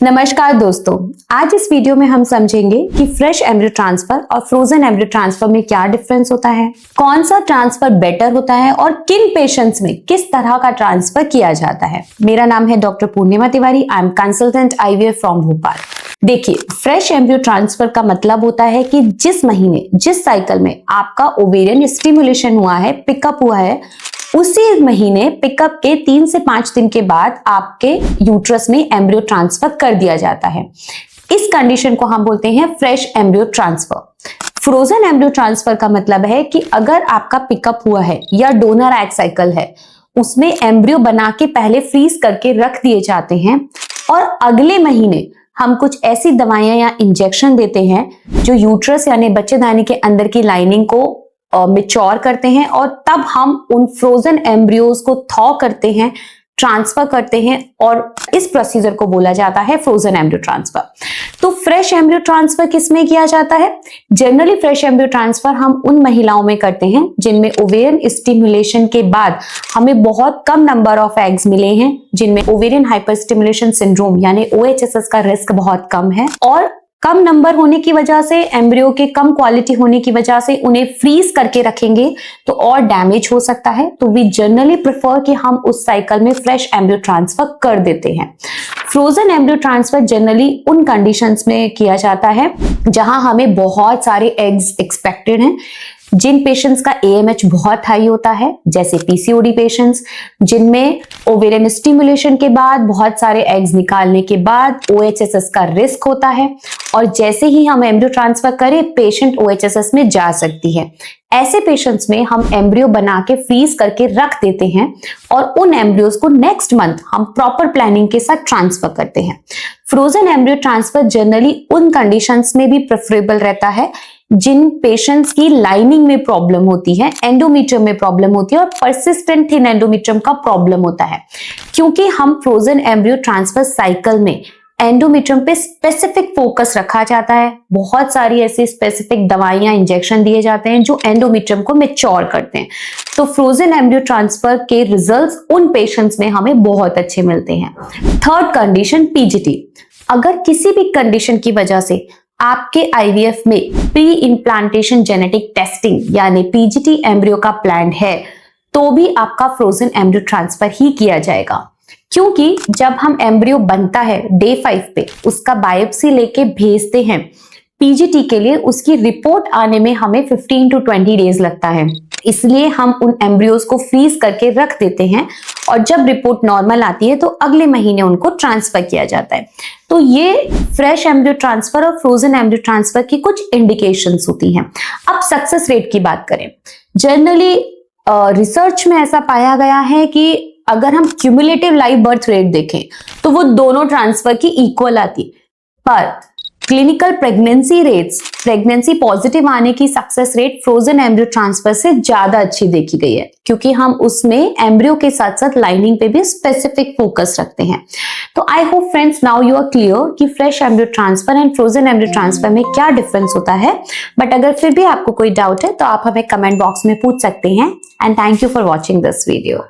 नमस्कार दोस्तों, आज इस वीडियो में हम समझेंगे कि फ्रेश एम्ब्रियो ट्रांसफर और फ्रोजन एम्ब्रियो ट्रांसफर में क्या डिफरेंस होता है, कौन सा ट्रांसफर बेटर होता है और किन पेशेंट्स में किस तरह का ट्रांसफर किया जाता है। मेरा नाम है doctor Purnima Tiwari. I am consultant IVF from Bhopal. देखिए, फ्रेश एम्ब्रियो ट्रांसफर का मतलब होता है कि जिस महीने, जिस साइकिल में आपका ओवेरियन स्टिमुलेशन हुआ है, पिकअप हुआ है, उसी महीने पिकअप के 3 से 5 दिन के बाद आपके यूट्रस में एम्ब्रियो ट्रांसफर कर दिया जाता है। इस कंडीशन को हम बोलते हैं fresh embryo transfer. Frozen embryo transfer का मतलब है कि अगर आपका पिकअप हुआ है या डोनर एग साइकिल है, उसमें एम्ब्रियो बना के पहले फ्रीज करके रख दिए जाते हैं और अगले महीने हम कुछ ऐसी दवाइयां या इंजेक्शन देते हैं जो यूट्रस यानी बच्चेदानी के अंदर की लाइनिंग को मैच्योर करते हैं और तब हम उन फ्रोजन एम्ब्रियोज को थॉ करते हैं, ट्रांसफर करते हैं और इस प्रोसीजर को बोला जाता है फ्रोजन एम्ब्रियो ट्रांसफर। तो फ्रेश एम्ब्रियो ट्रांसफर किसमें किया जाता है? जनरली फ्रेश एम्ब्रियो ट्रांसफर हम उन महिलाओं में करते हैं जिनमें ओवेरियन स्टिमुलेशन के बाद हमें बहुत कम नंबर ऑफ एग्स मिले हैं, जिनमें ओवेरियन हाइपर स्टिमुलेशन सिंड्रोम यानी OHSS का रिस्क बहुत कम है और कम नंबर होने की वजह से, एम्ब्रियो के कम क्वालिटी होने की वजह से उन्हें फ्रीज करके रखेंगे तो और डैमेज हो सकता है। तो वी जनरली प्रेफर कि हम उस साइकिल में फ्रेश एम्ब्रियो ट्रांसफर कर देते हैं। फ्रोजन एम्ब्रियो ट्रांसफर जनरली उन कंडीशंस में किया जाता है जहां हमें बहुत सारे एग्स एक्सपेक्टेड हैं, जिन पेशेंट्स का AMH बहुत हाई होता है, जैसे PCOD पेशेंट्स, जिनमें ओवेरियन स्टिमुलेशन के बाद बहुत सारे एग्स निकालने के बाद OHSS का रिस्क होता है और जैसे ही हम एम्ब्रियो ट्रांसफर करें पेशेंट OHSS में जा सकती है। ऐसे पेशेंट्स में हम एम्ब्रियो बना के फ्रीज करके रख देते हैं और उन एम्ब्रियोज को नेक्स्ट मंथ हम प्रॉपर प्लानिंग के साथ ट्रांसफर करते हैं। फ्रोजन एम्ब्रियो ट्रांसफर जनरली उन कंडीशंस में भी प्रेफरेबल रहता है जिन पेशेंट्स की लाइनिंग में प्रॉब्लम होती है, एंडोमेट्रियम में प्रॉब्लम होती है और परसिस्टेंट थिन एंडोमेट्रियम का प्रॉब्लम होता है। क्योंकि हम फ्रोजन एम्ब्रियो ट्रांसफर साइकिल में एंडोमेट्रियम पे स्पेसिफिक फोकस रखा जाता है, बहुत सारी ऐसी स्पेसिफिक दवाइयां, इंजेक्शन दिए जाते हैं जो एंडोमेट्रियम को मैच्योर करते हैं। तो फ्रोजन एम्ब्रियो ट्रांसफर के रिजल्ट्स उन पेशेंट्स में हमें बहुत अच्छे मिलते हैं। Third condition, PGT। अगर किसी भी कंडीशन की वजह से आपके IVF में प्री इम्प्लांटेशन जेनेटिक टेस्टिंग यानी PGT एम्ब्रियो का प्लान है तो भी आपका फ्रोजन एम्ब्रियो ट्रांसफर ही किया जाएगा। क्योंकि जब हम एम्ब्रियो बनता है डे 5 पे, उसका बायोप्सी लेके भेजते हैं PGT के लिए, उसकी रिपोर्ट आने में हमें 15 to 20 डेज लगता है। इसलिए हम उन एम्ब्रियोज को फ्रीज करके रख देते हैं और जब रिपोर्ट नॉर्मल आती है तो अगले महीने उनको ट्रांसफर किया जाता है। तो ये फ्रेश एम्ब्रियो ट्रांसफर और फ्रोजन एम्ब्रियो ट्रांसफर की कुछ इंडिकेशंस होती हैं। अब सक्सेस रेट की बात करें, जनरली रिसर्च में ऐसा पाया गया है कि अगर हम क्यूमुलेटिव लाइव बर्थ रेट देखें तो वो दोनों ट्रांसफर की इक्वल आती, पर clinical pregnancy rates, pregnancy positive आने की success rate frozen embryo transfer से ज्यादा अच्छी देखी गई है, क्योंकि हम उसमें एम्ब्रियो के साथ साथ लाइनिंग पे भी स्पेसिफिक फोकस रखते हैं। तो I hope friends now you are clear कि fresh embryo transfer and frozen embryo transfer में क्या डिफरेंस होता है। बट अगर फिर भी आपको कोई डाउट है तो आप हमें कमेंट बॉक्स में पूछ सकते हैं। And thank you for watching this video.